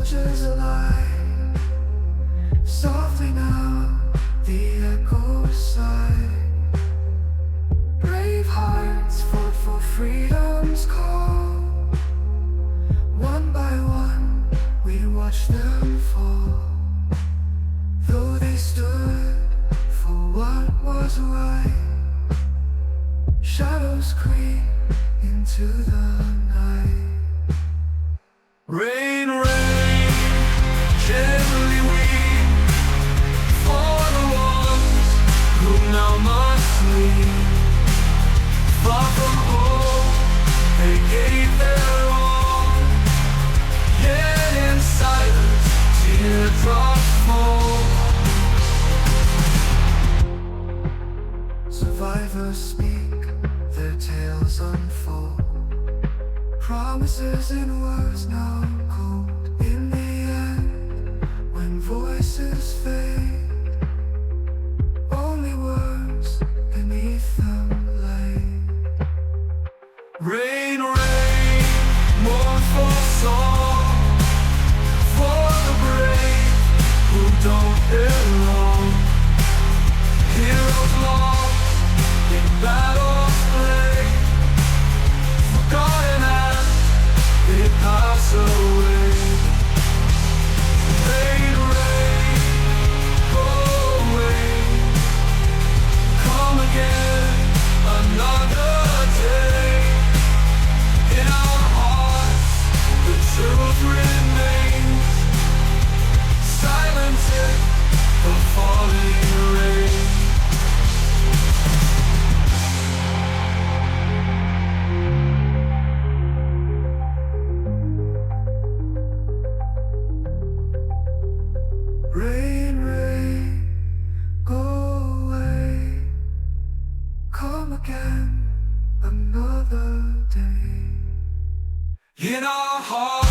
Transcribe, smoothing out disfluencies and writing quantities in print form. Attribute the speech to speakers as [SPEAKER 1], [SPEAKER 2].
[SPEAKER 1] churches alive. Softly now, the echoes sigh. Brave hearts fought for freedom's call. One by one, we'd watch them fall. Though they stood for what was right, shadows creep into the night. Rain, rain, gently weep for the ones who now must sleep. Far from home, they gave their all, yet in silence, teardrops fall. Survivors speak, their tales unfold. Promises in words now cold. In the end, when voices fade, only words beneath them lay. Rain, rain, mournful song for the brave who don't belong. Heroes lost in battles slain, forgotten as they pass away. Rain, rain, go away, come again another day. In our hearts, the truth remains, silencing the falling rain. Rain, rain, go away, come again another day. In our hearts